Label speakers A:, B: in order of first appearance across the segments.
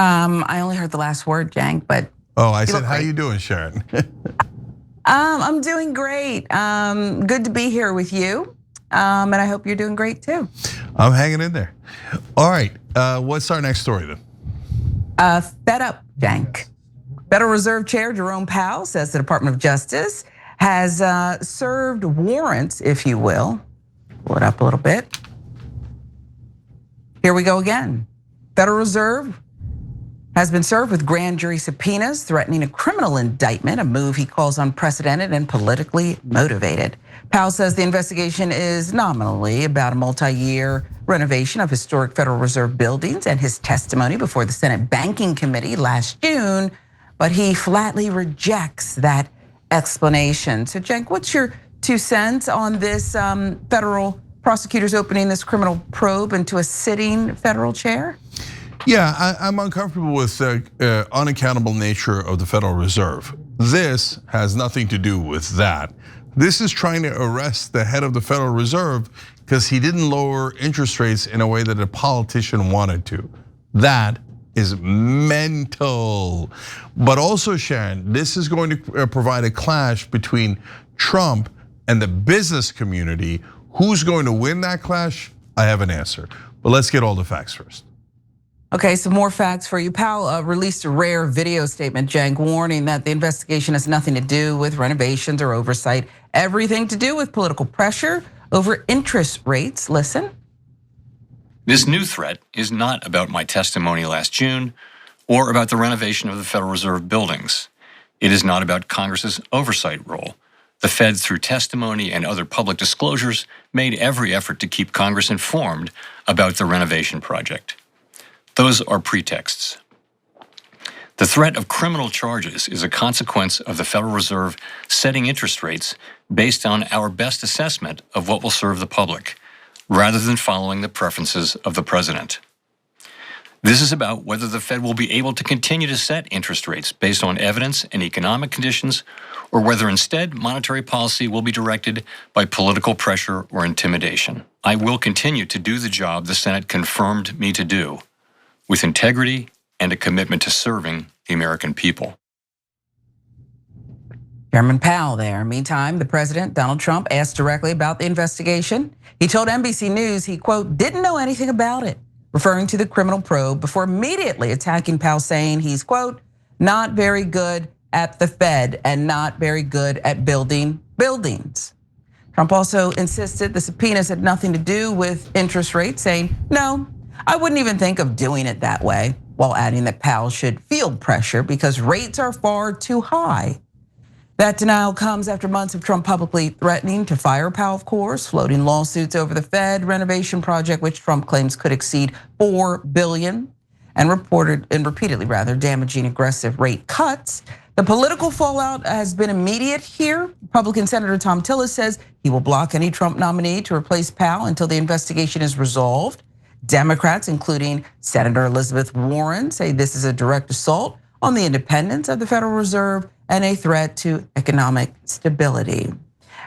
A: I only heard the last word, Jank, but.
B: Oh, I said, how you doing, Sharon?
A: I'm doing great. Good to be here with you. And I hope you're doing great too.
B: I'm hanging in there. All right, what's our next story then?
A: Fed up, Jank. Federal Reserve Chair Jerome Powell says the Department of Justice has served warrants, if you will. Pull it up a little bit. Here we go again. Federal Reserve has been served with grand jury subpoenas threatening a criminal indictment, a move he calls unprecedented and politically motivated. Powell says the investigation is nominally about a multi-year renovation of historic Federal Reserve buildings and his testimony before the Senate Banking Committee last June, but he flatly rejects that explanation. So Cenk, what's your 2 cents on this federal prosecutors opening this criminal probe into a sitting federal chair?
B: Yeah, I'm uncomfortable with the unaccountable nature of the Federal Reserve. This has nothing to do with that. This is trying to arrest the head of the Federal Reserve because he didn't lower interest rates in a way that a politician wanted to. That is mental. But also, Sharon, this is going to provide a clash between Trump and the business community. Who's going to win that clash? I have an answer, but let's get all the facts first.
A: Okay, some more facts for you. Powell released a rare video statement, Cenk, warning that the investigation has nothing to do with renovations or oversight, everything to do with political pressure over interest rates. Listen.
C: This new threat is not about my testimony last June or about the renovation of the Federal Reserve buildings. It is not about Congress's oversight role. The Fed, through testimony and other public disclosures, made every effort to keep Congress informed about the renovation project. Those are pretexts. The threat of criminal charges is a consequence of the Federal Reserve setting interest rates based on our best assessment of what will serve the public, rather than following the preferences of the president. This is about whether the Fed will be able to continue to set interest rates based on evidence and economic conditions, or whether instead monetary policy will be directed by political pressure or intimidation. I will continue to do the job the Senate confirmed me to do, with integrity and a commitment to serving the American people.
A: Chairman Powell there. Meantime, the president, Donald Trump, asked directly about the investigation. He told NBC News he, quote, didn't know anything about it, referring to the criminal probe before immediately attacking Powell, saying he's, quote, not very good at the Fed and not very good at building buildings. Trump also insisted the subpoenas had nothing to do with interest rates, saying, no, I wouldn't even think of doing it that way, while adding that Powell should feel pressure because rates are far too high. That denial comes after months of Trump publicly threatening to fire Powell, of course, floating lawsuits over the Fed renovation project, which Trump claims could exceed $4 billion, and repeatedly damaging aggressive rate cuts. The political fallout has been immediate here. Republican Senator Tom Tillis says he will block any Trump nominee to replace Powell until the investigation is resolved. Democrats, including Senator Elizabeth Warren, say this is a direct assault on the independence of the Federal Reserve and a threat to economic stability.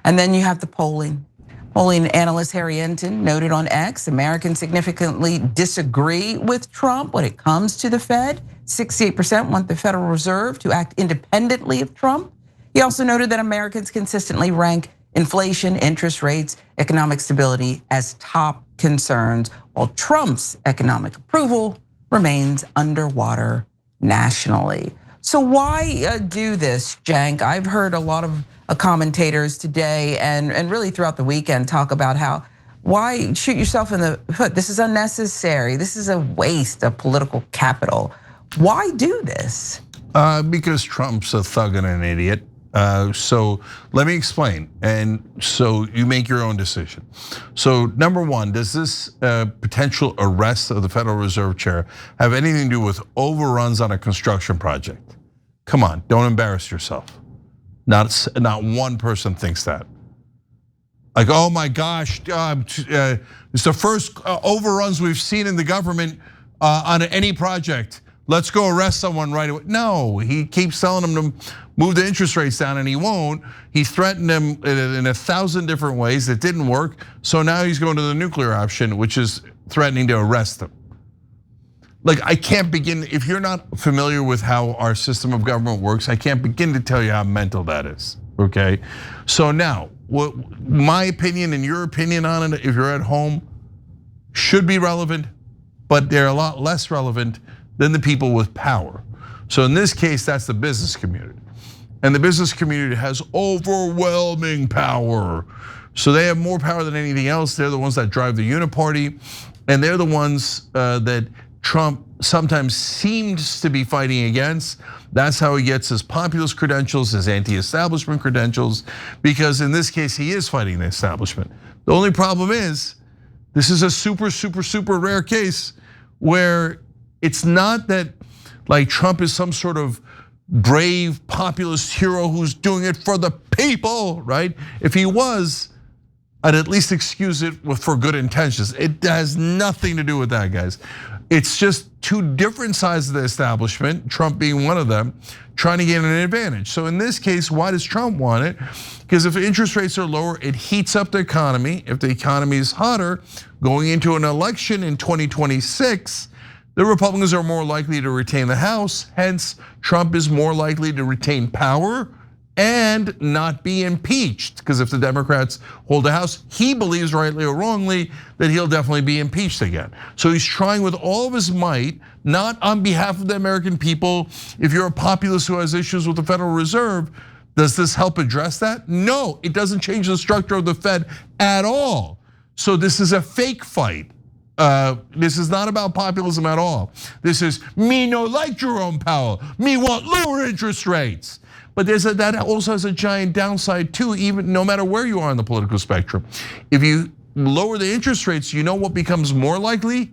A: And then you have the polling. Polling analyst Harry Enton noted on X, Americans significantly disagree with Trump when it comes to the Fed. 68% want the Federal Reserve to act independently of Trump. He also noted that Americans consistently rank inflation, interest rates, economic stability as top concerns, while Trump's economic approval remains underwater nationally. So why do this, Cenk? I've heard a lot of commentators today and really throughout the weekend talk about how, why shoot yourself in the foot? This is unnecessary. This is a waste of political capital. Why do this?
B: Because Trump's a thug and an idiot. So let me explain, and so you make your own decision. So number one, does this potential arrest of the Federal Reserve Chair have anything to do with overruns on a construction project? Come on, don't embarrass yourself. Not one person thinks that. Like, oh my gosh, it's the first overruns we've seen in the government on any project. Let's go arrest someone right away. No, he keeps telling them to move the interest rates down and he won't. He threatened them in 1,000 different ways that didn't work. So now he's going to the nuclear option, which is threatening to arrest them. like I can't begin, if you're not familiar with how our system of government works, I can't begin to tell you how mental that is, okay? So now, what my opinion and your opinion on it, if you're at home, should be relevant, but they're a lot less relevant than the people with power. So in this case, that's the business community. And the business community has overwhelming power. So they have more power than anything else. They're the ones that drive the uniparty, and they're the ones that Trump sometimes seems to be fighting against. That's how he gets his populist credentials, his anti-establishment credentials, because in this case, he is fighting the establishment. The only problem is, this is a super, super, super rare case where it's not that like Trump is some sort of brave populist hero who's doing it for the people, right? If he was, I'd at least excuse it for good intentions. It has nothing to do with that, guys. It's just two different sides of the establishment, Trump being one of them, trying to gain an advantage. So in this case, why does Trump want it? Because if interest rates are lower, it heats up the economy. If the economy is hotter, going into an election in 2026, the Republicans are more likely to retain the House. Hence, Trump is more likely to retain power and not be impeached. Because if the Democrats hold the House, he believes, rightly or wrongly, that he'll definitely be impeached again. So he's trying with all of his might, not on behalf of the American people. If you're a populist who has issues with the Federal Reserve, does this help address that? No, it doesn't change the structure of the Fed at all. So this is a fake fight. This is not about populism at all. This is me no like Jerome Powell, me want lower interest rates. But that also has a giant downside too, even no matter where you are on the political spectrum. If you lower the interest rates, you know what becomes more likely?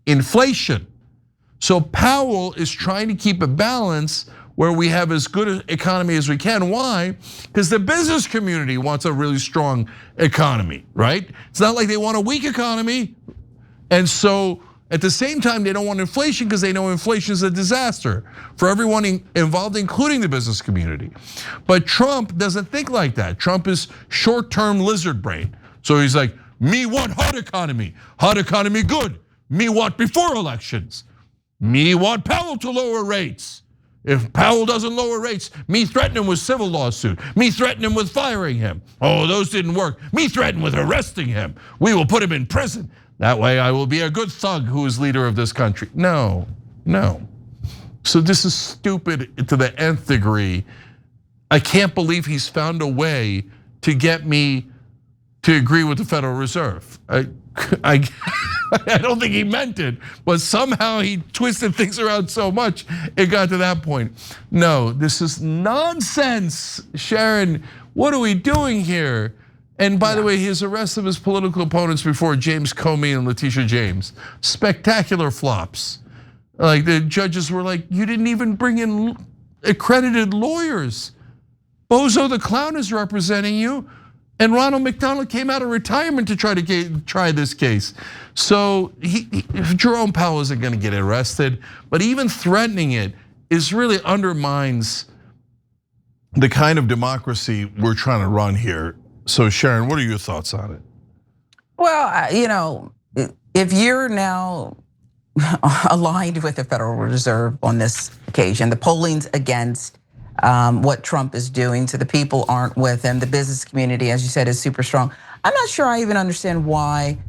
B: Inflation. So Powell is trying to keep a balance where we have as good an economy as we can. Why? Because the business community wants a really strong economy, right? It's not like they want a weak economy. And so at the same time, they don't want inflation because they know inflation is a disaster for everyone involved, including the business community. But Trump doesn't think like that. Trump is short-term lizard brain. So he's like, me want hot economy good. Me want before elections. Me want Powell to lower rates. If Powell doesn't lower rates, me threaten him with civil lawsuit. Me threaten him with firing him. Oh, those didn't work. Me threaten with arresting him. We will put him in prison. That way I will be a good thug who is leader of this country. No. So this is stupid to the nth degree. I can't believe he's found a way to get me to agree with the Federal Reserve. I don't think he meant it, but somehow he twisted things around so much, it got to that point. No, this is nonsense. Sharon, what are we doing here? And by the way, his arrest of his political opponents before James Comey and Letitia James, spectacular flops. Like the judges were like, you didn't even bring in accredited lawyers. Bozo the Clown is representing you. And Ronald McDonald came out of retirement to try this case. So Jerome Powell isn't gonna get arrested, but even threatening it is really undermines the kind of democracy we're trying to run here. So Sharon, what are your thoughts on it?
A: Well, if you're now aligned with the Federal Reserve on this occasion, the polling's against what Trump is doing, so the people aren't with him. The business community, as you said, is super strong. I'm not sure I even understand why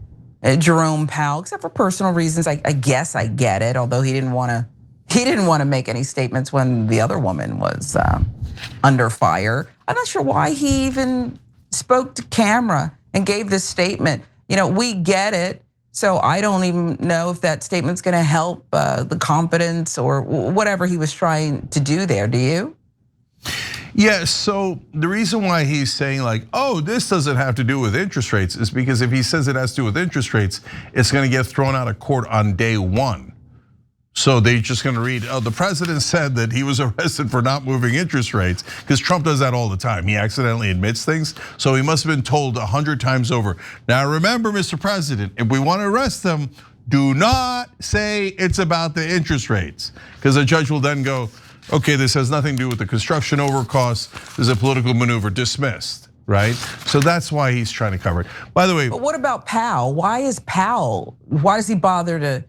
A: Jerome Powell, except for personal reasons. I guess I get it, although he didn't want to make any statements when the other woman was under fire. I'm not sure why he even spoke to camera and gave this statement. We get it. So I don't even know if that statement's gonna help the confidence or whatever he was trying to do there. Do you?
B: Yeah, so the reason why he's saying like, oh, this doesn't have to do with interest rates is because if he says it has to do with interest rates, it's gonna get thrown out of court on day one. So they're just gonna read, oh, the president said that he was arrested for not moving interest rates, because Trump does that all the time. He accidentally admits things, so he must have been told 100 times over. Now remember, Mr. President, if we wanna arrest them, do not say it's about the interest rates, because the judge will then go, okay, this has nothing to do with the construction over costs, this is a political maneuver, dismissed, right? So that's why he's trying to cover it. By the way-
A: But what about Powell? Why does he bother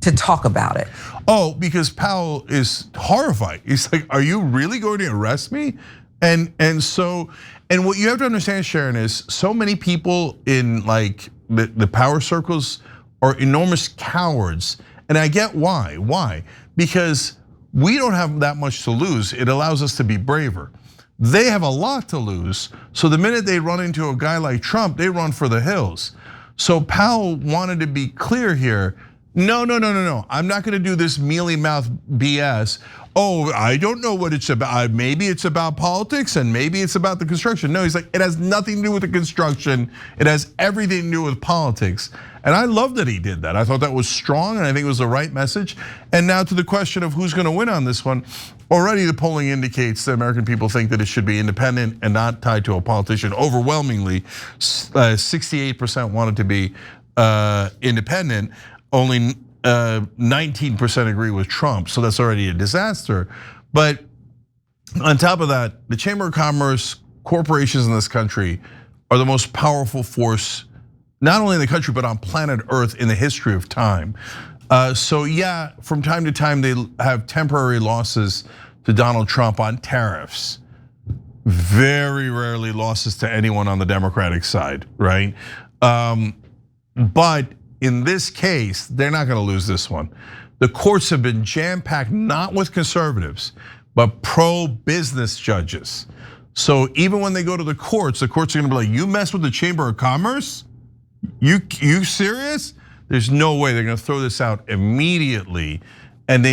A: to to talk about it?
B: Oh, because Powell is horrified. He's like, "Are you really going to arrest me?" And what you have to understand, Sharon, is so many people in like the power circles are enormous cowards, and I get why. Why? Because we don't have that much to lose. It allows us to be braver. They have a lot to lose. So the minute they run into a guy like Trump, they run for the hills. So Powell wanted to be clear here. No. I'm not gonna do this mealy mouth BS. Oh, I don't know what it's about. Maybe it's about politics and maybe it's about the construction. No, he's like, it has nothing to do with the construction. It has everything to do with politics. And I love that he did that. I thought that was strong and I think it was the right message. And now to the question of who's gonna win on this one. Already the polling indicates the American people think that it should be independent and not tied to a politician. Overwhelmingly, 68% wanted to be independent. Only 19% agree with Trump, so that's already a disaster. But on top of that, the Chamber of Commerce, corporations in this country are the most powerful force, not only in the country, but on planet Earth in the history of time. So yeah, from time to time, they have temporary losses to Donald Trump on tariffs. Very rarely losses to anyone on the Democratic side, right? But in this case, they're not gonna lose this one. The courts have been jam-packed, not with conservatives, but pro-business judges. So even when they go to the courts are gonna be like, you mess with the Chamber of Commerce? You serious? There's no way they're gonna throw this out immediately. And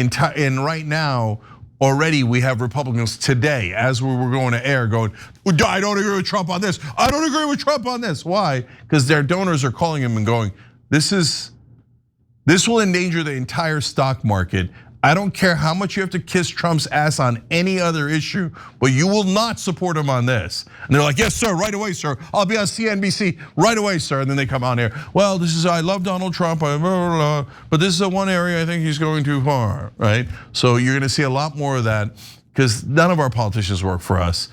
B: right now, already we have Republicans today, as we were going to air, going, I don't agree with Trump on this. I don't agree with Trump on this. Why? Because their donors are calling him and going, this will endanger the entire stock market. I don't care how much you have to kiss Trump's ass on any other issue, but you will not support him on this. And they're like, yes, sir, right away, sir. I'll be on CNBC right away, sir. And then they come on here. Well, I love Donald Trump, but this is the one area I think he's going too far, right? So you're gonna see a lot more of that because none of our politicians work for us.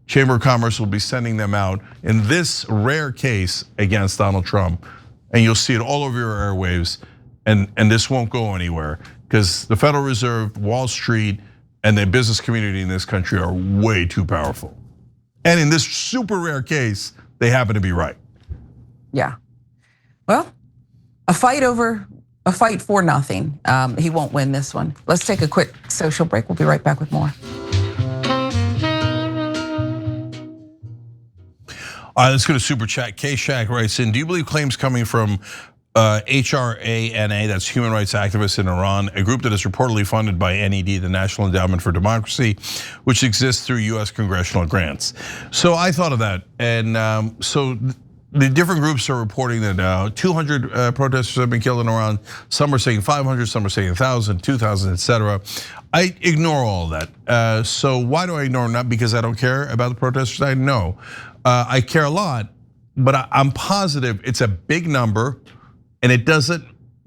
B: Chamber of Commerce will be sending them out in this rare case against Donald Trump. And you'll see it all over your airwaves, and this won't go anywhere because the Federal Reserve, Wall Street, and the business community in this country are way too powerful. And in this super rare case, they happen to be right.
A: Yeah, well, a fight for nothing. He won't win this one. Let's take a quick social break. We'll be right back with more.
B: All right, let's go to Super Chat. K-Shack writes in, do you believe claims coming from HRANA, that's human rights activists in Iran, a group that is reportedly funded by NED, the National Endowment for Democracy, which exists through US congressional grants? So I thought of that, and so the different groups are reporting that 200 protesters have been killed in Iran. Some are saying 500, some are saying 1,000, 2,000, etc. I ignore all of that. So why do I ignore them? Not because I don't care about the protesters, I know. I care a lot, but I'm positive it's a big number and it doesn't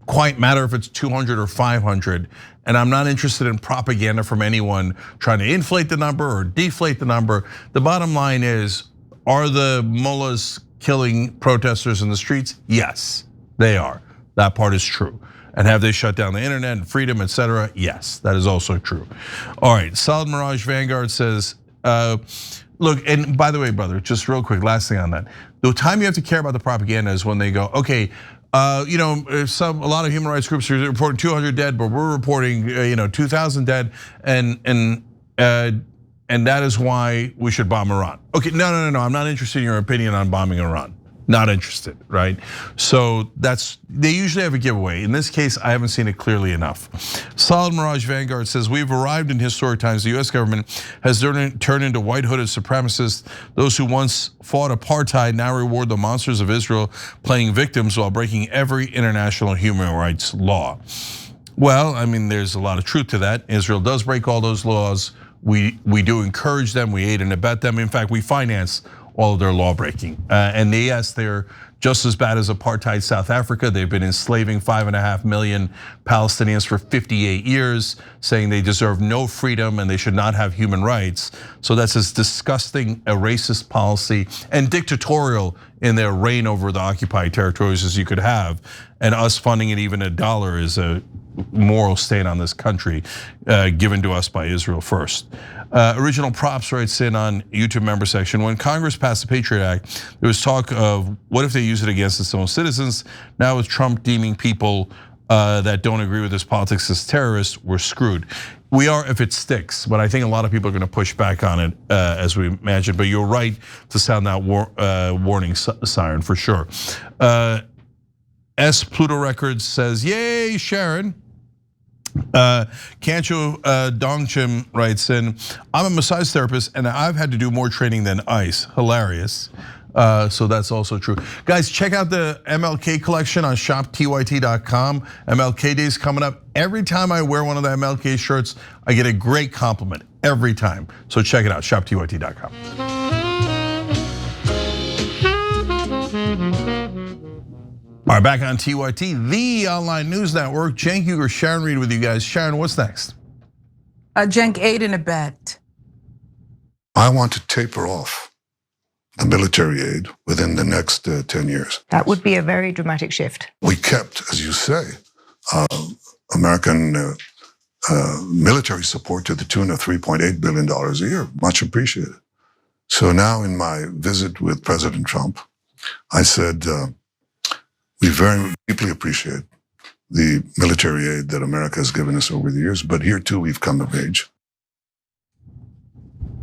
B: quite matter if it's 200 or 500. And I'm not interested in propaganda from anyone trying to inflate the number or deflate the number. The bottom line is, are the mullahs killing protesters in the streets? Yes, they are. That part is true. And have they shut down the internet and freedom, etc.? Yes, that is also true. All right, Solid Mirage Vanguard says, look, and by the way, brother, just real quick, last thing on that. The time you have to care about the propaganda is when they go, okay, a lot of human rights groups are reporting 200 dead, but we're reporting 2,000 dead, and that is why we should bomb Iran. Okay, no, I'm not interested in your opinion on bombing Iran. Not interested, right? So they usually have a giveaway. In this case, I haven't seen it clearly enough. Solid Mirage Vanguard says, we've arrived in historic times. The US government has turned into white hooded supremacists. Those who once fought apartheid now reward the monsters of Israel, playing victims while breaking every international human rights law. Well, I mean, there's a lot of truth to that. Israel does break all those laws. We do encourage them, we aid and abet them. In fact, we finance all of their law breaking. And yes, they're just as bad as apartheid South Africa. They've been enslaving 5.5 million Palestinians for 58 years, saying they deserve no freedom and they should not have human rights. So that's as disgusting a racist policy and dictatorial in their reign over the occupied territories as you could have. And us funding it even $1 is a moral stain on this country given to us by Israel first. Original Props writes in on YouTube member section, when Congress passed the Patriot Act, there was talk of what if they use it against its own citizens? Now with Trump deeming people that don't agree with his politics as terrorists, we're screwed. We are if it sticks, but I think a lot of people are gonna push back on it as we imagine, but you're right to sound that warning siren for sure. S Pluto Records says, yay, Sharon. Kancho Dongchim writes in, I'm a massage therapist and I've had to do more training than ICE. Hilarious. So that's also true. Guys, check out the MLK collection on shoptyt.com. MLK Day is coming up. Every time I wear one of the MLK shirts, I get a great compliment every time. So check it out, shoptyt.com. All right, back on TYT, the online news network. Cenk Uygur, Sharon Reed with you guys. Sharon, what's next?
A: Cenk, aid in a bet.
D: I want to taper off the military aid within the next 10 years.
E: That would be a very dramatic shift.
D: We kept, as you say, American military support to the tune of $3.8 billion a year. Much appreciated. So now in my visit with President Trump, I said, we very deeply appreciate the military aid that America has given us over the years, but here too we've come of age.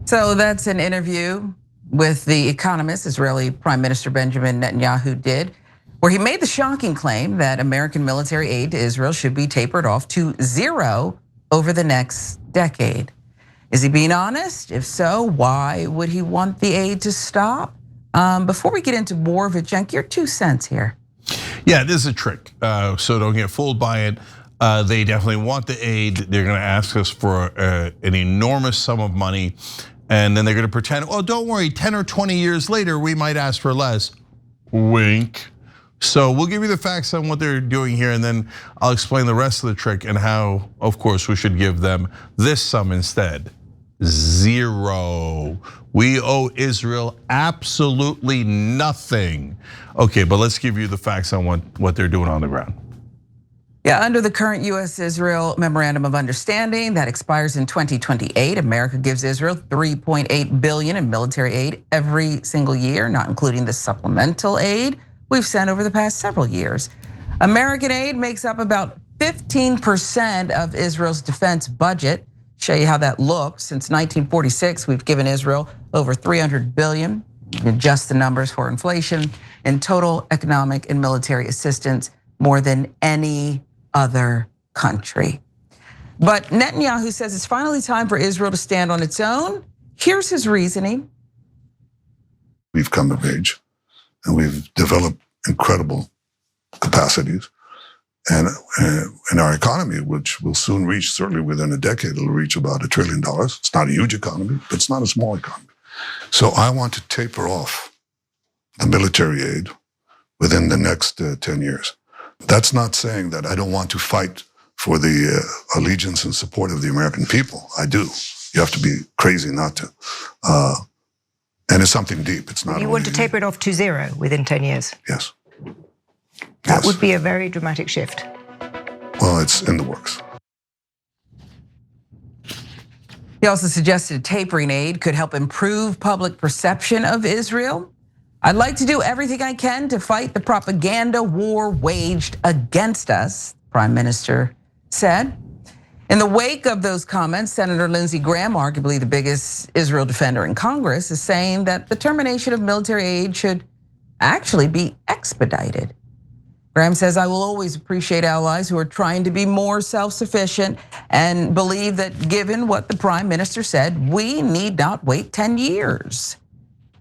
A: So that's an interview with The Economist, Israeli Prime Minister Benjamin Netanyahu did, where he made the shocking claim that American military aid to Israel should be tapered off to zero over the next decade. Is he being honest? If so, why would he want the aid to stop? Before we get into more of it, Cenk, your 2 cents here.
B: Yeah, this is a trick, so don't get fooled by it. They definitely want the aid. They're gonna ask us for an enormous sum of money, and then they're gonna pretend, oh, don't worry, 10 or 20 years later, we might ask for less, wink. So we'll give you the facts on what they're doing here, and then I'll explain the rest of the trick and how, of course, we should give them this sum instead. Zero. We owe Israel absolutely nothing. Okay, but let's give you the facts on what they're doing on the ground.
A: Yeah, under the current US-Israel Memorandum of Understanding that expires in 2028, America gives Israel $3.8 billion in military aid every single year, not including the supplemental aid we've sent over the past several years. American aid makes up about 15% of Israel's defense budget. Show you how that looks. Since 1946, we've given Israel over $300 billion, adjust the numbers for inflation, in total economic and military assistance, more than any other country. But Netanyahu says it's finally time for Israel to stand on its own. Here's his reasoning.
D: We've come of age and we've developed incredible capacities. And in our economy, which will soon reach, certainly within a decade, it'll reach about $1 trillion. It's not a huge economy, but it's not a small economy. So I want to taper off the military aid within the next 10 years. That's not saying that I don't want to fight for the allegiance and support of the American people. I do. You have to be crazy not to. And it's something deep. It's not.
E: You want to taper it off to zero within 10 years?
D: Yes.
E: That would be a very dramatic shift.
D: Well, it's in the works.
A: He also suggested tapering aid could help improve public perception of Israel. I'd like to do everything I can to fight the propaganda war waged against us, Prime Minister said. In the wake of those comments, Senator Lindsey Graham, arguably the biggest Israel defender in Congress, is saying that the termination of military aid should actually be expedited. Graham says, I will always appreciate allies who are trying to be more self-sufficient and believe that given what the Prime Minister said, we need not wait 10 years.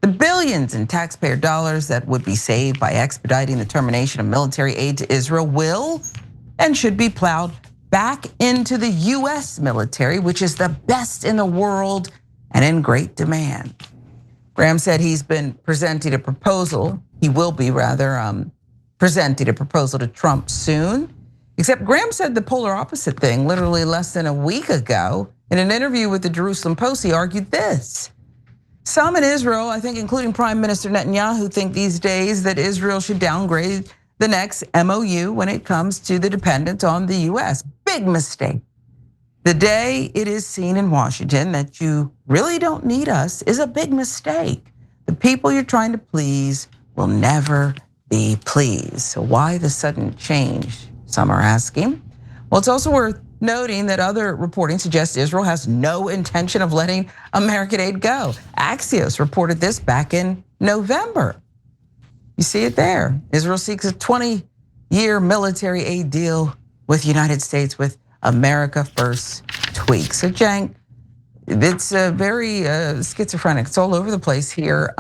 A: The billions in taxpayer dollars that would be saved by expediting the termination of military aid to Israel will and should be plowed back into the US military, which is the best in the world and in great demand. Graham said he's been presenting a proposal, he will be rather, presenting a proposal to Trump soon. Except Graham said the polar opposite thing literally less than a week ago. In an interview with the Jerusalem Post, he argued this. Some in Israel, I think including Prime Minister Netanyahu, think these days that Israel should downgrade the next MOU when it comes to the dependence on the US. Big mistake. The day it is seen in Washington that you really don't need us is a big mistake. The people you're trying to please will never be pleased. So why the sudden change? Some are asking. Well, it's also worth noting that other reporting suggests Israel has no intention of letting American aid go. Axios reported this back in November. You see it there. Israel seeks a 20-year military aid deal with the United States with America First tweak. So Cenk, it's very schizophrenic. It's all over the place here.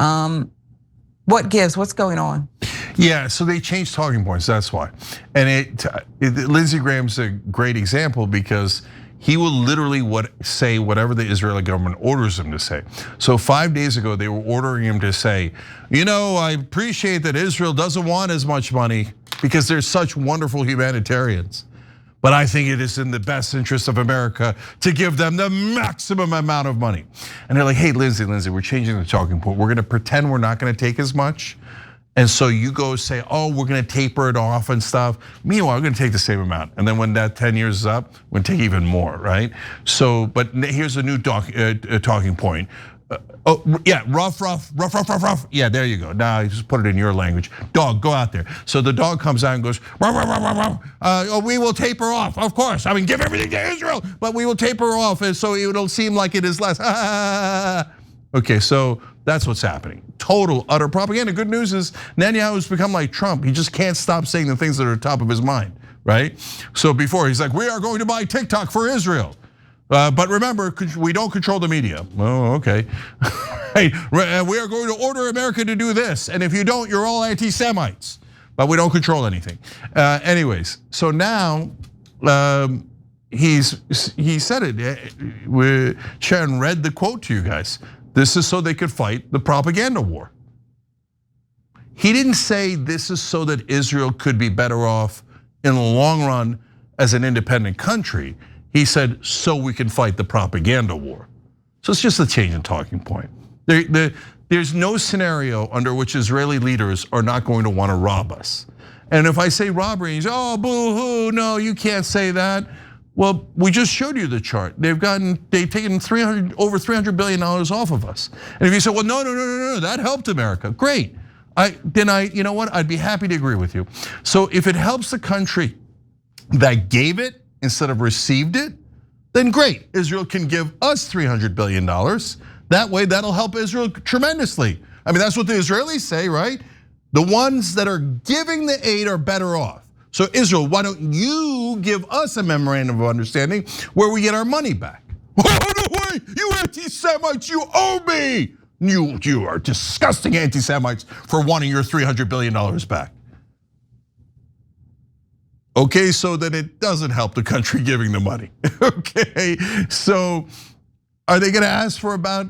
A: What gives? What's going on?
B: Yeah, so they changed talking points, that's why. And Lindsey Graham's a great example because he will literally say whatever the Israeli government orders him to say. So 5 days ago, they were ordering him to say, I appreciate that Israel doesn't want as much money because they're such wonderful humanitarians. But I think it is in the best interest of America to give them the maximum amount of money. And they're like, hey, Lindsey, we're changing the talking point. We're gonna pretend we're not gonna take as much. And so you go say, we're gonna taper it off and stuff. Meanwhile, we're gonna take the same amount. And then when that 10 years is up, we're gonna take even more, right? So, but here's a new talking point. Rough. Yeah, there you go. Now you just put it in your language. Dog, go out there. So the dog comes out and goes, we will taper off, of course. I mean, give everything to Israel, but we will taper off, and so it'll seem like it is less. Okay, so that's what's happening. Total, utter propaganda. Good news is Netanyahu has become like Trump. He just can't stop saying the things that are top of his mind, right? So before he's like, we are going to buy TikTok for Israel. But remember, we don't control the media. Oh, okay. Hey, we are going to order America to do this, and if you don't, you're all anti-Semites. But we don't control anything. Anyways, so now he said it. Sharon read the quote to you guys. This is so they could fight the propaganda war. He didn't say this is so that Israel could be better off in the long run as an independent country. He said, so we can fight the propaganda war. So it's just a change in talking point. There's no scenario under which Israeli leaders are not going to want to rob us. And if I say robbery, you say, boo-hoo, no, you can't say that. Well, we just showed you the chart. They've taken over $300 billion off of us. And if you say, well, no, that helped America. Great. You know what? I'd be happy to agree with you. So if it helps the country that gave it instead of received it, then great. Israel can give us $300 billion. That way, that'll help Israel tremendously. I mean, that's what the Israelis say, right? The ones that are giving the aid are better off. So Israel, why don't you give us a memorandum of understanding where we get our money back? Oh, no way, you anti-Semites, you owe me. You are disgusting anti-Semites for wanting your $300 billion back. Okay, so that it doesn't help the country giving the money. Okay, so are they going to ask for about,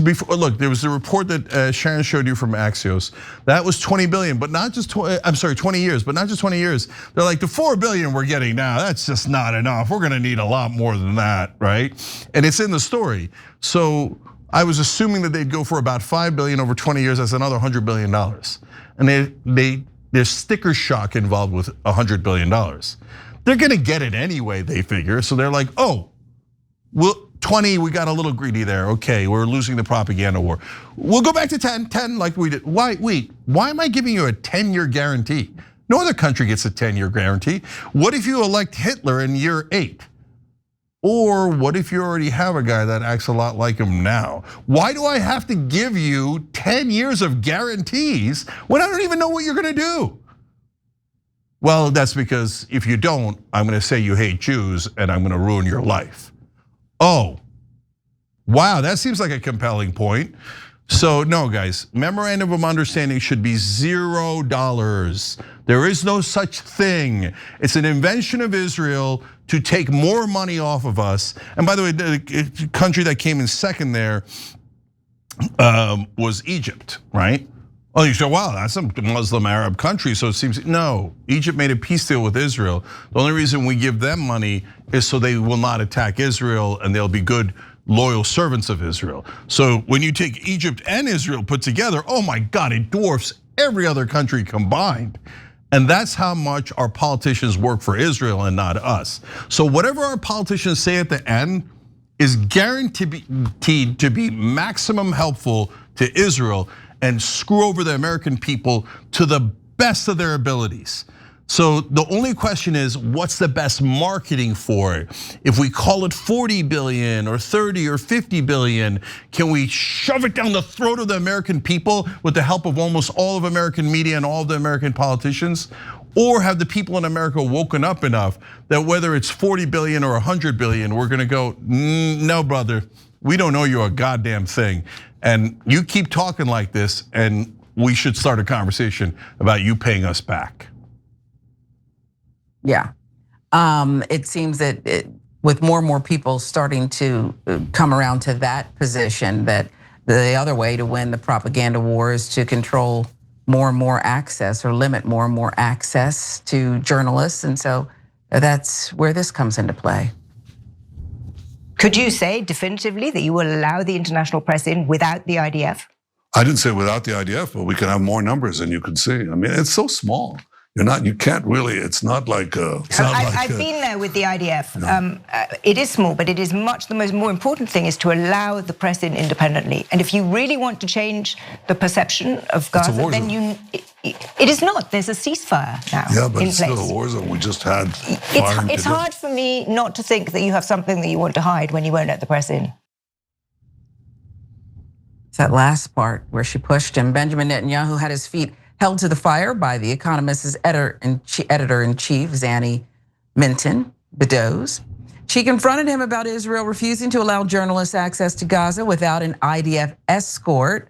B: before? Look, there was a report that Sharon showed you from Axios. That was 20 billion, but not just 20 years, but not just 20 years. They're like, the 4 billion we're getting now, that's just not enough. We're going to need a lot more than that, right? And it's in the story. So I was assuming that they'd go for about 5 billion over 20 years. That's another $100 billion. And there's sticker shock involved with $100 billion. They're gonna get it anyway, they figure. So they're like, 20, we got a little greedy there. Okay, we're losing the propaganda war. We'll go back to 10 like we did. Why am I giving you a 10-year guarantee? No other country gets a 10-year guarantee. What if you elect Hitler in year 8? Or what if you already have a guy that acts a lot like him now? Why do I have to give you 10 years of guarantees when I don't even know what you're gonna do? Well, that's because if you don't, I'm gonna say you hate Jews and I'm gonna ruin your life. Oh, wow, that seems like a compelling point. So no, guys, memorandum of understanding should be $0. There is no such thing. It's an invention of Israel to take more money off of us. And by the way, the country that came in second there was Egypt, right? Oh, you say, wow, that's a Muslim Arab country, so it seems, no. Egypt made a peace deal with Israel. The only reason we give them money is so they will not attack Israel and they'll be good, loyal servants of Israel. So when you take Egypt and Israel put together, oh my God, it dwarfs every other country combined. And that's how much our politicians work for Israel and not us. So whatever our politicians say at the end is guaranteed to be maximum helpful to Israel and screw over the American people to the best of their abilities. So the only question is, what's the best marketing for it? If we call it 40 billion or 30 or 50 billion, can we shove it down the throat of the American people with the help of almost all of American media and all of the American politicians? Or have the people in America woken up enough that whether it's 40 billion or 100 billion, we're gonna go, no, brother, we don't know you a goddamn thing. And you keep talking like this, and we should start a conversation about you paying us back.
A: Yeah, it seems that with more and more people starting to come around to that position, that the other way to win the propaganda war is to control more and more access or limit more and more access to journalists. And so that's where this comes into play.
E: Could you say definitively that you will allow the international press in without the IDF?
D: I didn't say without the IDF, but we can have more numbers than you can see. I mean, it's so small. You can't really, it's not like
E: I've been there with the IDF. It is small, but it is much, the more important thing is to allow the press in independently. And if you really want to change the perception of Gaza, then it is not. There's a ceasefire now in place.
D: Yeah, but it's still a war zone. We just had firing.
E: It's hard for me not to think that you have something that you want to hide when you won't let the press in.
A: It's that last part where she pushed him. Benjamin Netanyahu had his feet held to the fire by The Economist's editor-in-chief, Zanny Minton Beddoes. She confronted him about Israel refusing to allow journalists access to Gaza without an IDF escort.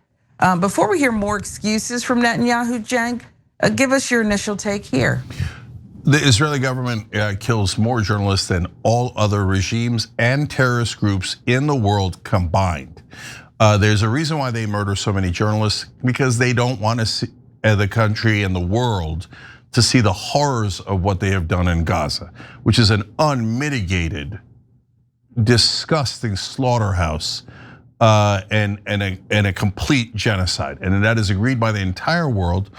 A: Before we hear more excuses from Netanyahu, Cenk, give us your initial take here.
B: The Israeli government kills more journalists than all other regimes and terrorist groups in the world combined. There's a reason why they murder so many journalists, because they don't want to see the country and the world to see the horrors of what they have done in Gaza, which is an unmitigated, disgusting slaughterhouse and a complete genocide. And that is agreed by the entire world.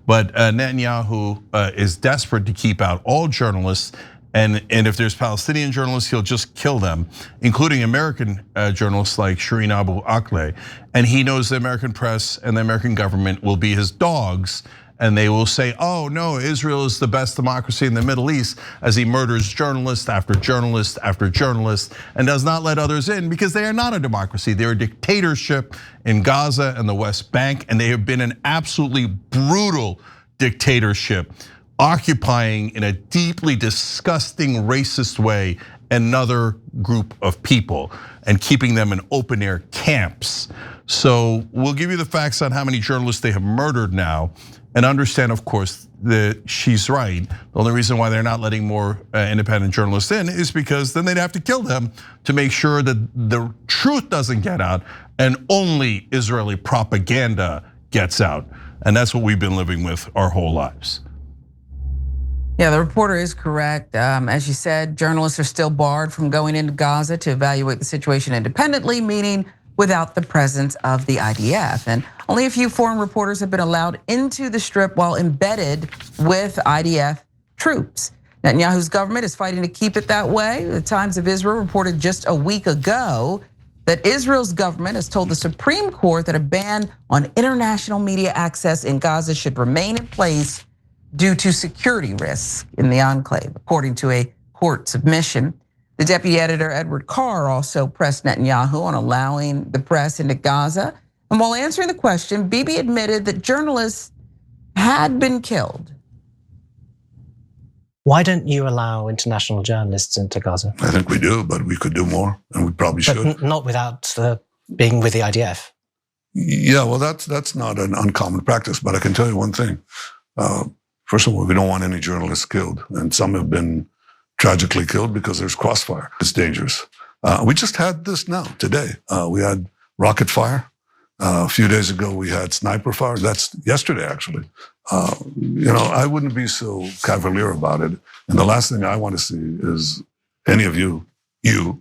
B: But Netanyahu is desperate to keep out all journalists. And if there's Palestinian journalists, he'll just kill them, including American journalists like Shireen Abu Akleh. And he knows the American press and the American government will be his dogs, and they will say, oh no, Israel is the best democracy in the Middle East, as he murders journalist after journalist after journalist and does not let others in, because they are not a democracy. They're a dictatorship in Gaza and the West Bank, and they have been an absolutely brutal dictatorship, occupying in a deeply disgusting racist way another group of people and keeping them in open air camps. So we'll give you the facts on how many journalists they have murdered now, and understand, of course, that she's right. The only reason why they're not letting more independent journalists in is because then they'd have to kill them to make sure that the truth doesn't get out and only Israeli propaganda gets out. And that's what we've been living with our whole lives.
A: Yeah, the reporter is correct. As you said, journalists are still barred from going into Gaza to evaluate the situation independently, meaning without the presence of the IDF. And only a few foreign reporters have been allowed into the Strip while embedded with IDF troops. Netanyahu's government is fighting to keep it that way. The Times of Israel reported just a week ago that Israel's government has told the Supreme Court that a ban on international media access in Gaza should remain in place due to security risks in the enclave, according to a court submission. The deputy editor, Edward Carr, also pressed Netanyahu on allowing the press into Gaza. And while answering the question, Bibi admitted that journalists had been killed.
F: Why don't you allow international journalists into Gaza?
D: I think we do, but we could do more, and we probably should.
F: But not without being with the IDF.
D: Yeah, well, that's not an uncommon practice, but I can tell you one thing. First of all, we don't want any journalists killed, and some have been tragically killed because there's crossfire. It's dangerous. We just had this now, today. We had rocket fire. A few days ago, we had sniper fire. That's yesterday, actually. I wouldn't be so cavalier about it. And the last thing I want to see is any of you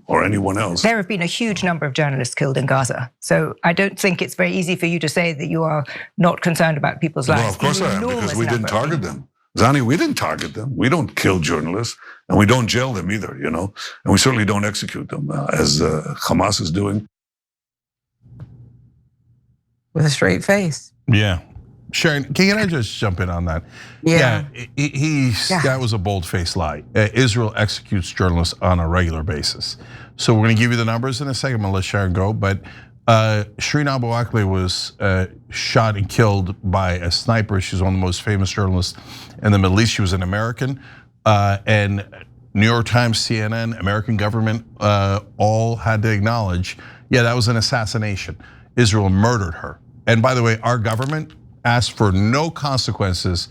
D: or anyone else.
E: There have been a huge number of journalists killed in Gaza. So I don't think it's very easy for you to say that you are not concerned about people's lives.
D: Well, of course I am, because we didn't target them. Zani, we didn't target them. We don't kill journalists, and we don't jail them either, and we certainly don't execute them, as Hamas is doing.
A: With a straight face.
B: Yeah. Sharon, can I just jump in on that?
A: Yeah.
B: That was a bold-faced lie. Israel executes journalists on a regular basis. So we're gonna give you the numbers in a second. I'm gonna let Sharon go, but Shireen Abu Akleh was shot and killed by a sniper. She's one of the most famous journalists in the Middle East. She was an American, and New York Times, CNN, American government, all had to acknowledge, yeah, that was an assassination. Israel murdered her. And by the way, our government asked for no consequences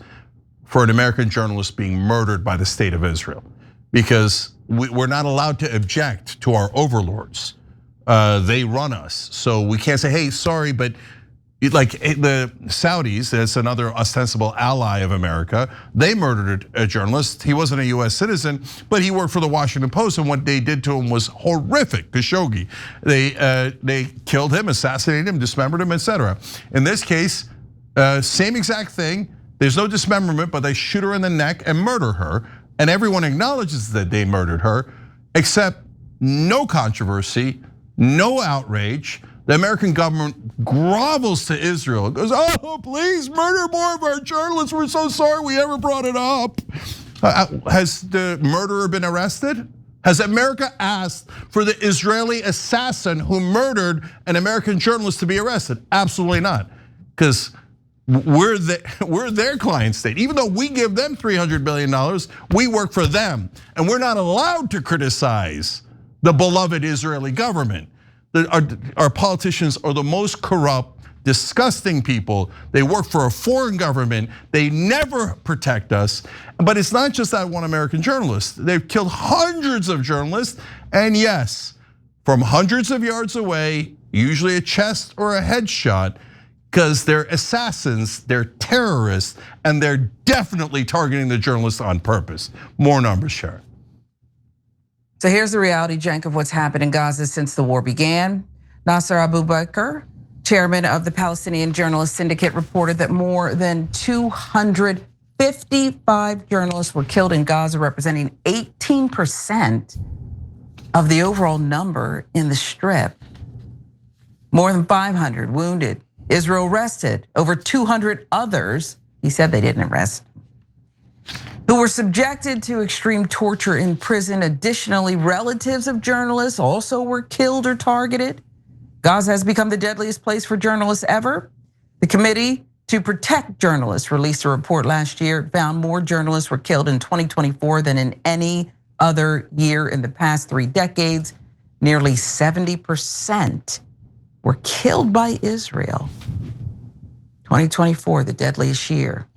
B: for an American journalist being murdered by the state of Israel, because we're not allowed to object to our overlords. They run us, so we can't say, hey, sorry, but like the Saudis, that's another ostensible ally of America, they murdered a journalist. He wasn't a US citizen, but he worked for the Washington Post, and what they did to him was horrific, Khashoggi. They killed him, assassinated him, dismembered him, etc. In this case, same exact thing. There's no dismemberment, but they shoot her in the neck and murder her. And everyone acknowledges that they murdered her, except no controversy, no outrage. The American government grovels to Israel. It goes, oh, please murder more of our journalists. We're so sorry we ever brought it up. Has the murderer been arrested? Has America asked for the Israeli assassin who murdered an American journalist to be arrested? Absolutely not, because we're their client state. Even though we give them $300 billion, we work for them. And we're not allowed to criticize the beloved Israeli government. Our politicians are the most corrupt, disgusting people. They work for a foreign government. They never protect us. But it's not just that one American journalist. They've killed hundreds of journalists. And yes, from hundreds of yards away, usually a chest or a headshot, because they're assassins, they're terrorists, and they're definitely targeting the journalists on purpose. More numbers, Sharon.
A: So here's the reality, Cenk, of what's happened in Gaza since the war began. Nasser Abu Bakr, chairman of the Palestinian Journalist Syndicate, reported that more than 255 journalists were killed in Gaza, representing 18% of the overall number in the Strip. More than 500 wounded. Israel arrested over 200 others. He said they didn't arrest, who were subjected to extreme torture in prison. Additionally, relatives of journalists also were killed or targeted. Gaza has become the deadliest place for journalists ever. The Committee to Protect Journalists released a report last year. It found more journalists were killed in 2024 than in any other year in the past 3 decades. Nearly 70% were killed by Israel. 2024, the deadliest year.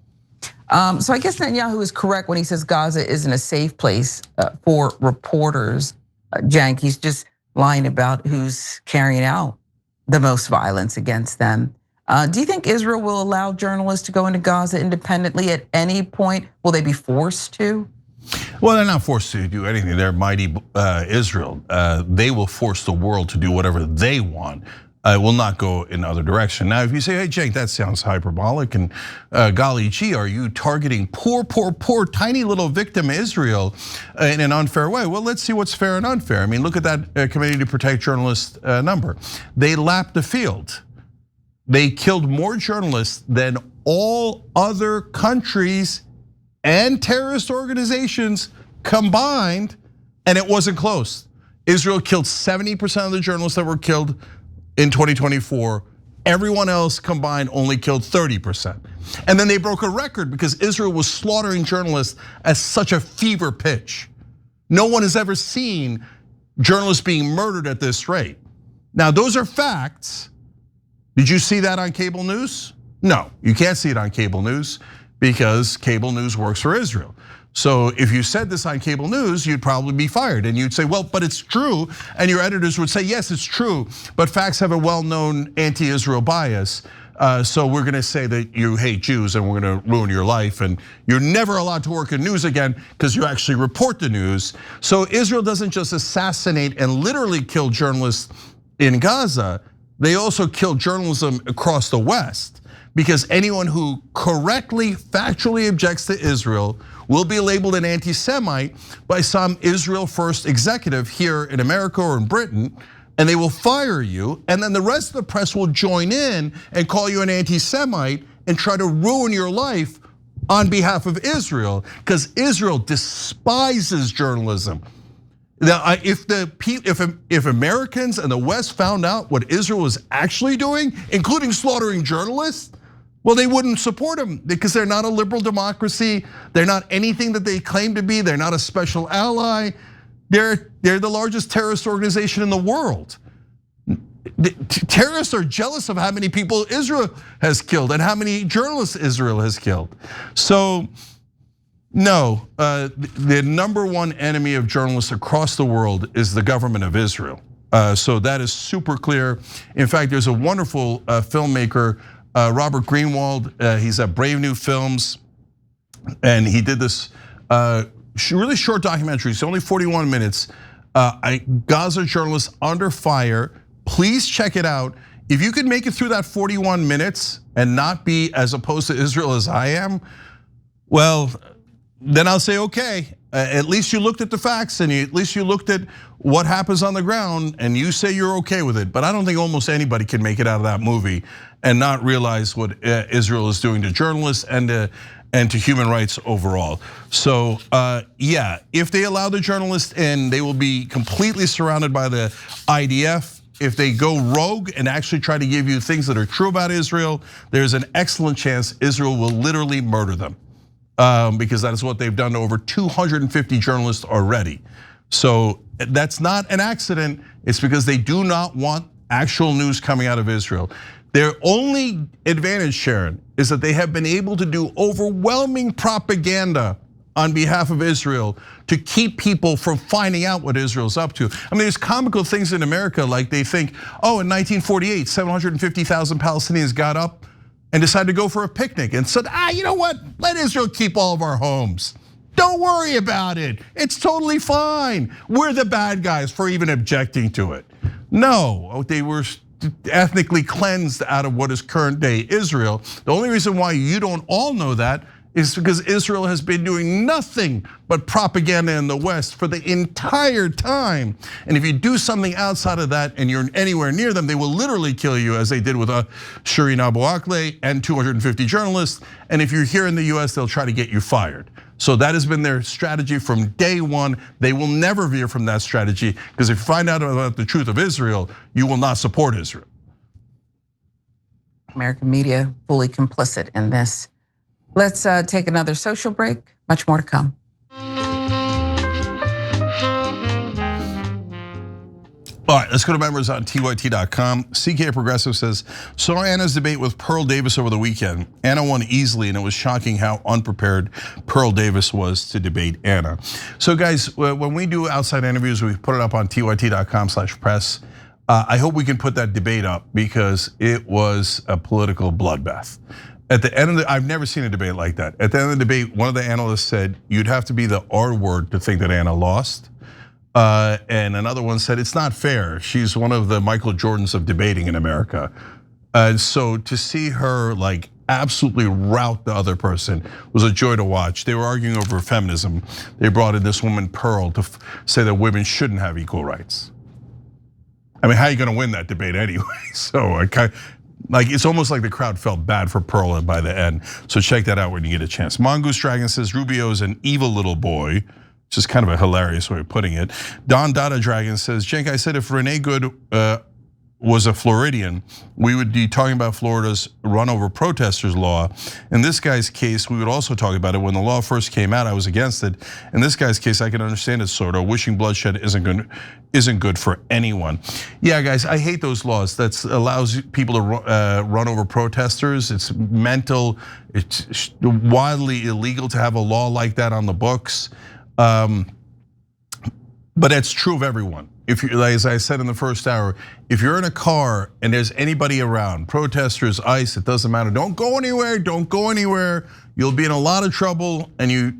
A: So I guess Netanyahu is correct when he says Gaza isn't a safe place for reporters. Cenk, he's just lying about who's carrying out the most violence against them. Do you think Israel will allow journalists to go into Gaza independently at any point? Will they be forced to?
B: Well, they're not forced to do anything. They're mighty Israel. They will force the world to do whatever they want. Will not go in other direction. Now, if you say, hey, Cenk, that sounds hyperbolic, and golly gee, are you targeting poor, tiny little victim Israel in an unfair way? Well, let's see what's fair and unfair. I mean, look at that Committee to Protect Journalists number. They lapped the field. They killed more journalists than all other countries and terrorist organizations combined, and it wasn't close. Israel killed 70% of the journalists that were killed in 2024, everyone else combined only killed 30%. And then they broke a record because Israel was slaughtering journalists at such a fever pitch. No one has ever seen journalists being murdered at this rate. Now, those are facts. Did you see that on cable news? No, you can't see it on cable news because cable news works for Israel. So if you said this on cable news, you'd probably be fired. And you'd say, well, but it's true. And your editors would say, yes, it's true. But facts have a well-known anti-Israel bias. So we're gonna say that you hate Jews and we're gonna ruin your life. And you're never allowed to work in news again because you actually report the news. So Israel doesn't just assassinate and literally kill journalists in Gaza. they also kill journalism across the West, because anyone who correctly, factually objects to Israel will be labeled an anti-Semite by some Israel First executive here in America or in Britain, and they will fire you, and then the rest of the press will join in and call you an anti-Semite and try to ruin your life on behalf of Israel, because Israel despises journalism. Now, if Americans and the West found out what Israel was actually doing, including slaughtering journalists, well, they wouldn't support them, because they're not a liberal democracy. They're not anything that they claim to be. They're not a special ally. They're the largest terrorist organization in the world. Terrorists are jealous of how many people Israel has killed and how many journalists Israel has killed. So, no, the number one enemy of journalists across the world is the government of Israel. So that is super clear. In fact, there's a wonderful filmmaker, Robert Greenwald. He's at Brave New Films, and he did this really short documentary. It's only 41 minutes. Gaza journalists under fire. Please check it out. If you could make it through that 41 minutes and not be as opposed to Israel as I am, well, then I'll say, okay, at least you looked at the facts, and at least you looked at what happens on the ground, and you say you're okay with it. But I don't think almost anybody can make it out of that movie and not realize what Israel is doing to journalists and to human rights overall. So yeah, if they allow the journalists in, they will be completely surrounded by the IDF. If they go rogue and actually try to give you things that are true about Israel, there's an excellent chance Israel will literally murder them, because that is what they've done to over 250 journalists already. So that's not an accident. It's because they do not want actual news coming out of Israel. Their only advantage, Sharon, is that they have been able to do overwhelming propaganda on behalf of Israel to keep people from finding out what Israel's up to. I mean, there's comical things in America, like they think, oh, in 1948, 750,000 Palestinians got up and decided to go for a picnic and said, you know what? Let Israel keep all of our homes. Don't worry about it. It's totally fine. We're the bad guys for even objecting to it. No, they were ethnically cleansed out of what is current day Israel. The only reason why you don't all know that is because Israel has been doing nothing but propaganda in the West for the entire time. And if you do something outside of that and you're anywhere near them, they will literally kill you, as they did with Shireen Abu Akleh and 250 journalists. And if you're here in the US, they'll try to get you fired. So that has been their strategy from day one. They will never veer from that strategy, because if you find out about the truth of Israel, you will not support Israel.
A: American media fully complicit in this. Let's take another social break. Much more to come.
B: All right, let's go to members on TYT.com. CK Progressive says, saw Anna's debate with Pearl Davis over the weekend. Anna won easily, and it was shocking how unprepared Pearl Davis was to debate Anna. So guys, when we do outside interviews, we put it up on TYT.com/press. I hope we can put that debate up, because it was a political bloodbath. At the end of I've never seen a debate like that. At the end of the debate, one of the analysts said, you'd have to be the R word to think that Anna lost. And another one said, it's not fair. She's one of the Michael Jordans of debating in America. And so to see her like absolutely rout the other person was a joy to watch. They were arguing over feminism. They brought in this woman, Pearl, to say that women shouldn't have equal rights. I mean, how are you gonna win that debate anyway? So it's almost like the crowd felt bad for Pearl by the end. So check that out when you get a chance. Mongoose Dragon says Rubio's an evil little boy, which is kind of a hilarious way of putting it. Don Dada Dragon says, Cenk, I said if Renee Good was a Floridian, we would be talking about Florida's run over protesters law. In this guy's case, we would also talk about it. When the law first came out, I was against it. In this guy's case, I can understand it sort of. Wishing bloodshed isn't good for anyone. Yeah, guys, I hate those laws that allows people to run over protesters. It's mental. It's wildly illegal to have a law like that on the books. But it's true of everyone. If you, as I said in the first hour, if you're in a car and there's anybody around, protesters, ICE, it doesn't matter. Don't go anywhere, don't go anywhere. You'll be in a lot of trouble, and you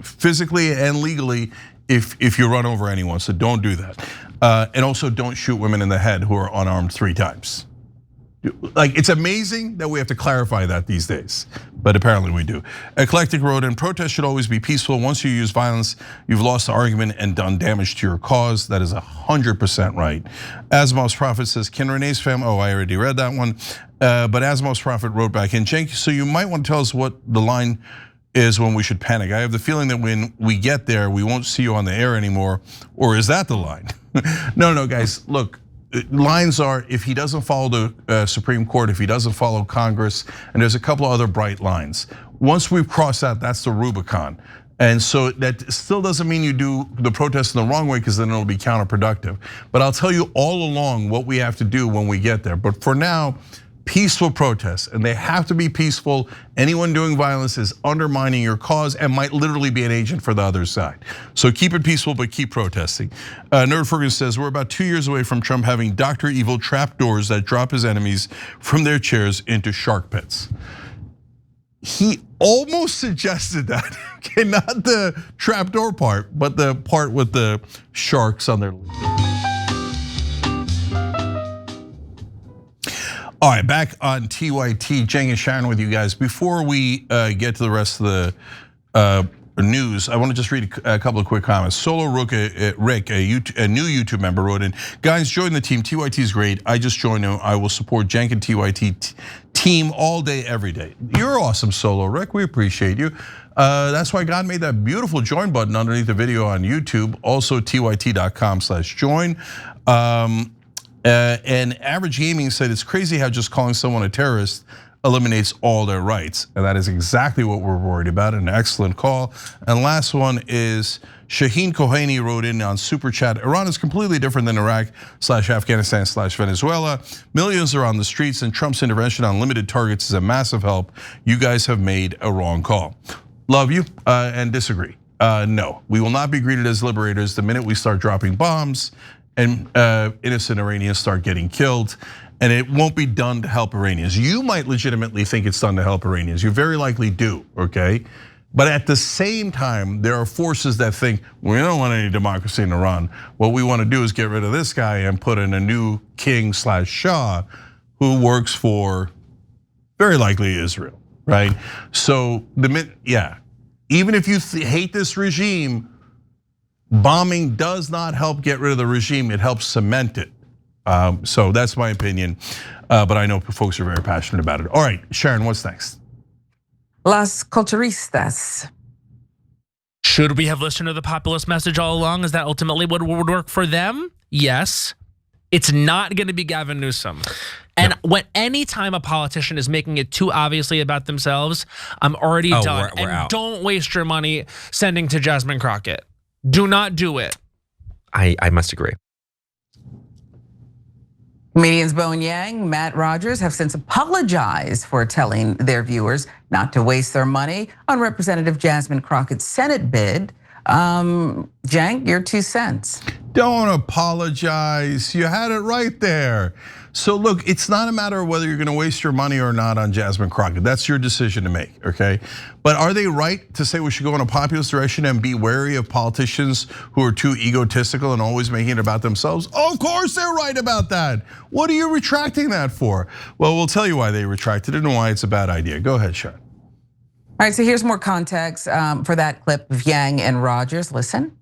B: physically and legally if you run over anyone, so don't do that. And also don't shoot women in the head who are unarmed 3 times. Like, it's amazing that we have to clarify that these days, but apparently we do. Eclectic wrote in, protests should always be peaceful. Once you use violence, you've lost the argument and done damage to your cause. That is 100% right. Asimov's Prophet says, can Renee's family, I already read that one. But Asimov's Prophet wrote back in, Cenk, so you might want to tell us what the line is when we should panic. I have the feeling that when we get there, we won't see you on the air anymore, or is that the line? No, guys, look. Lines are, if he doesn't follow the Supreme Court, if he doesn't follow Congress, and there's a couple of other bright lines. Once we've crossed that, that's the Rubicon. And so that still doesn't mean you do the protest in the wrong way, because then it'll be counterproductive. But I'll tell you all along what we have to do when we get there. But for now, peaceful protests, and they have to be peaceful. Anyone doing violence is undermining your cause and might literally be an agent for the other side. So keep it peaceful, but keep protesting. Nerd Ferguson says, we're about 2 years away from Trump having Dr. Evil trapdoors that drop his enemies from their chairs into shark pits. He almost suggested that, okay, not the trapdoor part, but the part with the sharks on their legs. All right, back on TYT, Cenk and Sharon with you guys. Before we get to the rest of the news, I want to just read a couple of quick comments. Solo Rick, a new YouTube member, wrote in, guys, join the team. TYT is great. I just joined him. I will support Cenk and TYT team all day, every day. You're awesome, Solo Rick. We appreciate you. That's why God made that beautiful join button underneath the video on YouTube. Also, tyt.com/join. And Average Gaming said, it's crazy how just calling someone a terrorist eliminates all their rights. And that is exactly what we're worried about. An excellent call. And last one is Shaheen Kohani wrote in on Super Chat. Iran is completely different than Iraq/Afghanistan/Venezuela. Millions are on the streets, and Trump's intervention on limited targets is a massive help. You guys have made a wrong call. Love you and disagree. No, we will not be greeted as liberators the minute we start dropping bombs and innocent Iranians start getting killed. And it won't be done to help Iranians. You might legitimately think it's done to help Iranians. You very likely do, okay? But at the same time, there are forces that think, we don't want any democracy in Iran. What we want to do is get rid of this guy and put in a new king/Shah who works for, very likely, Israel, right? So, even if you hate this regime, bombing does not help get rid of the regime, it helps cement it. So that's my opinion, but I know folks are very passionate about it. All right, Sharon, what's next?
A: Las Culturistas.
G: Should we have listened to the populist message all along? Is that ultimately what would work for them? Yes. It's not gonna be Gavin Newsom. And anytime a politician is making it too obviously about themselves, I'm already done.
H: We're out.
G: Don't waste your money sending to Jasmine Crockett. Do not do it.
H: I must agree.
A: Comedians Bowen Yang, Matt Rogers have since apologized for telling their viewers not to waste their money on Representative Jasmine Crockett's Senate bid. Cenk, your 2 cents.
B: Don't apologize, you had it right there. So look, it's not a matter of whether you're gonna waste your money or not on Jasmine Crockett. That's your decision to make, okay? But are they right to say we should go in a populist direction and be wary of politicians who are too egotistical and always making it about themselves? Of course they're right about that. What are you retracting that for? Well, we'll tell you why they retracted it and why it's a bad idea. Go ahead, Sharon.
A: All right, so here's more context for that clip of Yang and Rogers. Listen.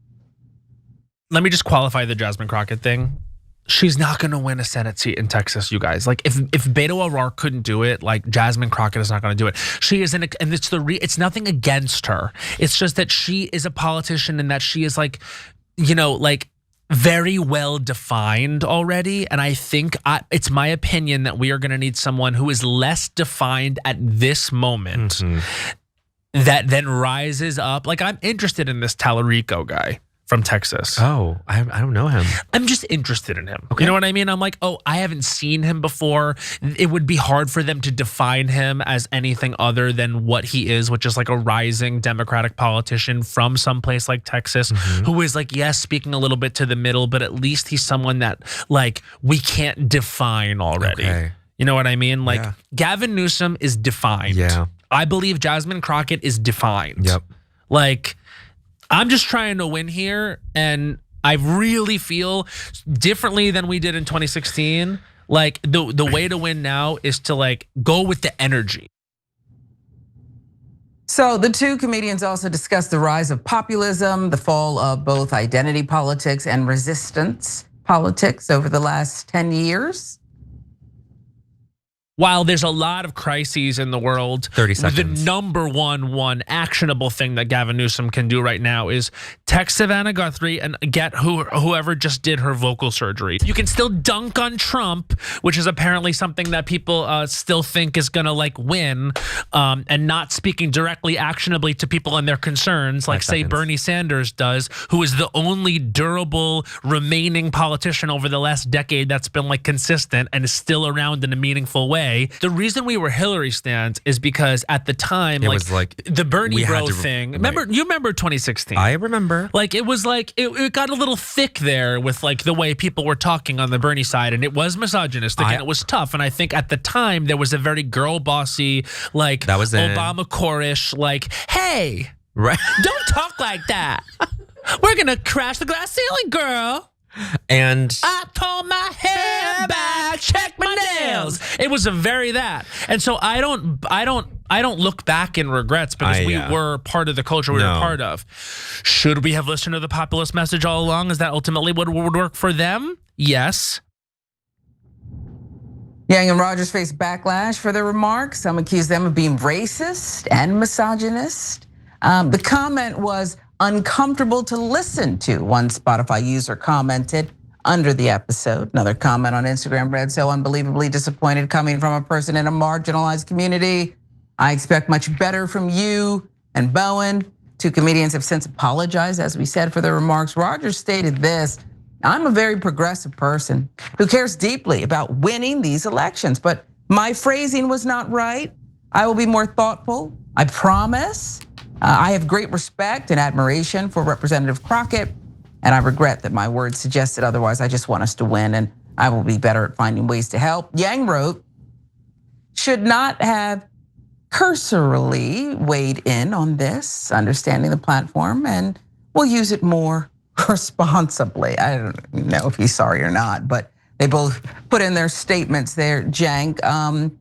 G: Let me just qualify the Jasmine Crockett thing. She's not gonna win a Senate seat in Texas, you guys. Like if Beto O'Rourke couldn't do it, like Jasmine Crockett is not gonna do it. She is and it's nothing against her. It's just that she is a politician and that she is like, like very well defined already. And I think it's my opinion that we are gonna need someone who is less defined at this moment that then rises up. Like I'm interested in this Tallarico guy from Texas.
H: Oh, I don't know him.
G: I'm just interested in him.
H: Okay.
G: You know what I mean? I'm like, I haven't seen him before. It would be hard for them to define him as anything other than what he is, which is like a rising Democratic politician from someplace like Texas, who is like, yes, speaking a little bit to the middle, but at least he's someone that like we can't define already.
H: Okay.
G: You know what I mean? Like Gavin Newsom is defined.
H: Yeah.
G: I believe Jasmine Crockett is defined.
H: Yep.
G: Like, I'm just trying to win here, and I really feel differently than we did in 2016. Like the way to win now is to like go with the energy.
A: So the two comedians also discussed the rise of populism, the fall of both identity politics and resistance politics over the last 10 years.
G: While there's a lot of crises in the world,
H: 30 seconds.
G: The number one actionable thing that Gavin Newsom can do right now is text Savannah Guthrie and get whoever just did her vocal surgery. You can still dunk on Trump, which is apparently something that people still think is gonna like win, and not speaking directly actionably to people and their concerns, like say Bernie Sanders does, who is the only durable remaining politician over the last decade that's been like consistent and is still around in a meaningful way. The reason we were Hillary stands is because at the time,
H: it was like
G: the Bernie bro thing. Remember, you remember 2016?
H: I remember.
G: Like it was like it got a little thick there with like the way people were talking on the Bernie side, and it was misogynistic and it was tough. And I think at the time there was a very girl bossy, like
H: that was
G: Obama core-ish, like, hey,
H: right,
G: don't talk like that. We're gonna crash the glass ceiling, girl.
H: And
G: I pull my hair back, check my nails. It was a very that, and so I don't look back in regrets because we were part of the culture we were part of. Should we have listened to the populist message all along? Is that ultimately what would work for them? Yes.
A: Yang and Rogers faced backlash for their remarks. Some accused them of being racist and misogynist. The comment was uncomfortable to listen to, one Spotify user commented under the episode. Another comment on Instagram read, so unbelievably disappointed coming from a person in a marginalized community. I expect much better from you and Bowen. Two comedians have since apologized, as we said, for their remarks. Rogers stated this: I'm a very progressive person who cares deeply about winning these elections, but my phrasing was not right. I will be more thoughtful, I promise. I have great respect and admiration for Representative Crockett, and I regret that my words suggested otherwise. I just want us to win, and I will be better at finding ways to help. Yang wrote, should not have cursorily weighed in on this, understanding the platform, and we'll use it more responsibly. I don't know if he's sorry or not, but they both put in their statements there, Jank.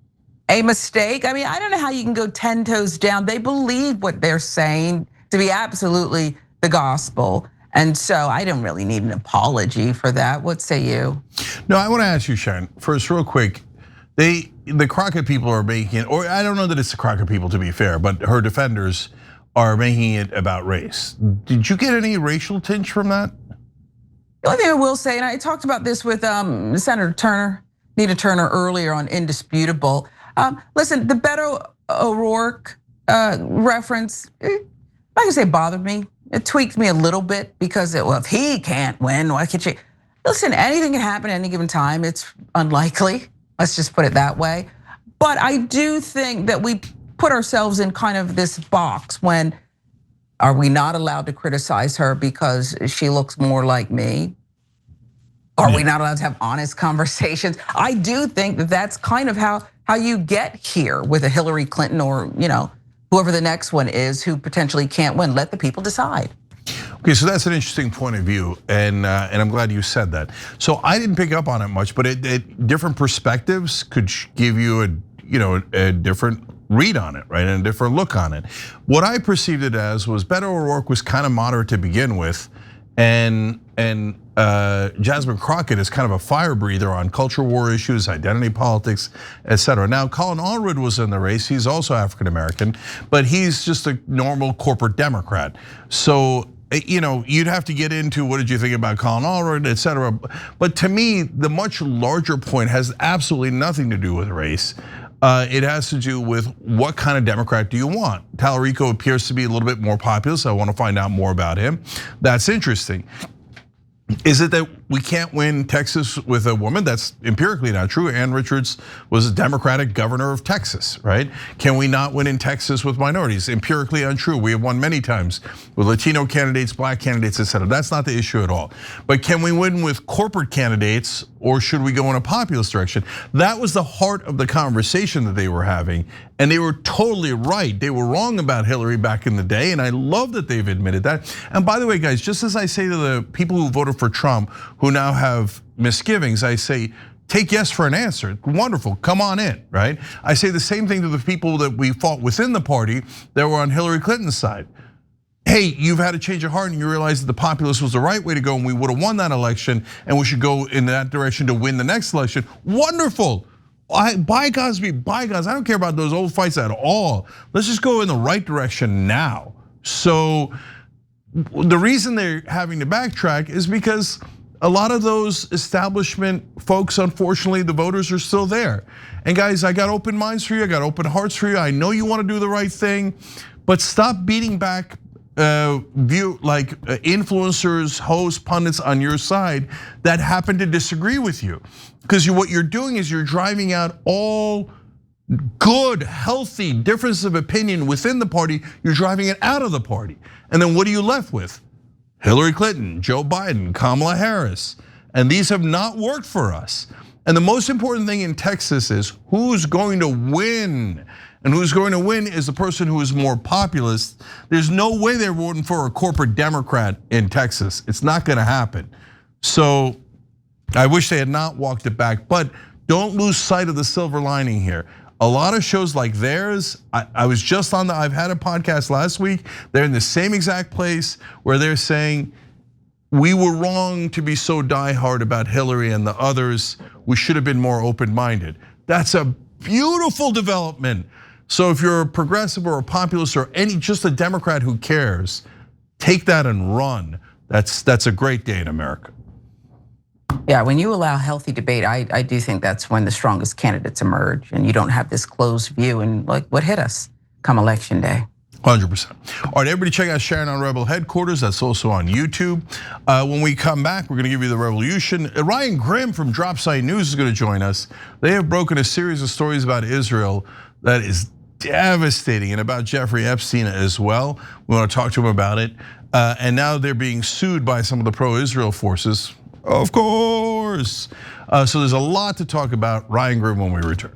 A: A mistake. I mean, I don't know how you can go 10 toes down. They believe what they're saying to be absolutely the gospel. And so I don't really need an apology for that. What say you?
B: No, I want to ask you, Sharon, first real quick. The Crockett people are making, or I don't know that it's the Crockett people to be fair, but her defenders are making it about race. Did you get any racial tinge from that?
A: The only thing I will say, and I talked about this with Senator Turner, Nita Turner earlier on Indisputable. Listen, the Beto O'Rourke reference, I can say bothered me. It tweaked me a little bit because well, if he can't win, why can't you? Listen, anything can happen at any given time. It's unlikely. Let's just put it that way. But I do think that we put ourselves in kind of this box when are we not allowed to criticize her because she looks more like me? Are we not allowed to have honest conversations? I do think that that's kind of how you get here with a Hillary Clinton or whoever the next one is who potentially can't win. Let the people decide.
B: Okay, so that's an interesting point of view, and I'm glad you said that. So I didn't pick up on it much, but different perspectives could give you a different read on it, right, and a different look on it. What I perceived it as was Beto O'Rourke was kind of moderate to begin with, and Jasmine Crockett is kind of a fire breather on culture war issues, identity politics, et cetera. Now, Colin Allred was in the race. He's also African American, but he's just a normal corporate Democrat. So, you'd have to get into what did you think about Colin Allred, et cetera. But to me, the much larger point has absolutely nothing to do with race. It has to do with what kind of Democrat do you want? Tallarico appears to be a little bit more populist. I want to find out more about him. That's interesting. Is it that we can't win Texas with a woman. That's empirically not true. Ann Richards was a Democratic governor of Texas, right? Can we not win in Texas with minorities? Empirically untrue. We have won many times with Latino candidates, black candidates, et cetera. That's not the issue at all. But can we win with corporate candidates, or should we go in a populist direction? That was the heart of the conversation that they were having. And they were totally right. They were wrong about Hillary back in the day, and I love that they've admitted that. And by the way, guys, just as I say to the people who voted for Trump, who now have misgivings, I say, take yes for an answer. Wonderful, come on in, right? I say the same thing to the people that we fought within the party that were on Hillary Clinton's side. Hey, you've had a change of heart and you realize that the populist was the right way to go and we would have won that election and we should go in that direction to win the next election. Wonderful. Bygones be bygones. I don't care about those old fights at all. Let's just go in the right direction now. So the reason they're having to backtrack is because a lot of those establishment folks, unfortunately, the voters are still there. And guys, I got open minds for you. I got open hearts for you. I know you want to do the right thing, but stop beating back influencers, hosts, pundits on your side that happen to disagree with you. Because what you're doing is you're driving out all good, healthy differences of opinion within the party. You're driving it out of the party. And then what are you left with? Hillary Clinton, Joe Biden, Kamala Harris. And these have not worked for us. And the most important thing in Texas is who's going to win. And who's going to win is the person who is more populist. There's no way they're voting for a corporate Democrat in Texas. It's not gonna happen. So I wish they had not walked it back, but don't lose sight of the silver lining here. A lot of shows like theirs, I was just on I've had a podcast last week. They're in the same exact place where they're saying, we were wrong to be so diehard about Hillary and the others. We should have been more open-minded. That's a beautiful development. So if you're a progressive or a populist or just a Democrat who cares, take that and run. That's a great day in America.
A: Yeah, when you allow healthy debate, I do think that's when the strongest candidates emerge, and you don't have this closed view and like what hit us come election day.
B: 100%. All right, everybody check out Sharon on Rebel Headquarters. That's also on YouTube. When we come back, we're gonna give you the revolution. Ryan Grimm from Drop Site News is gonna join us. They have broken a series of stories about Israel that is devastating, and about Jeffrey Epstein as well. We wanna talk to him about it. And now they're being sued by some of the pro-Israel forces, of course. So there's a lot to talk about. Ryan Grimm when we return.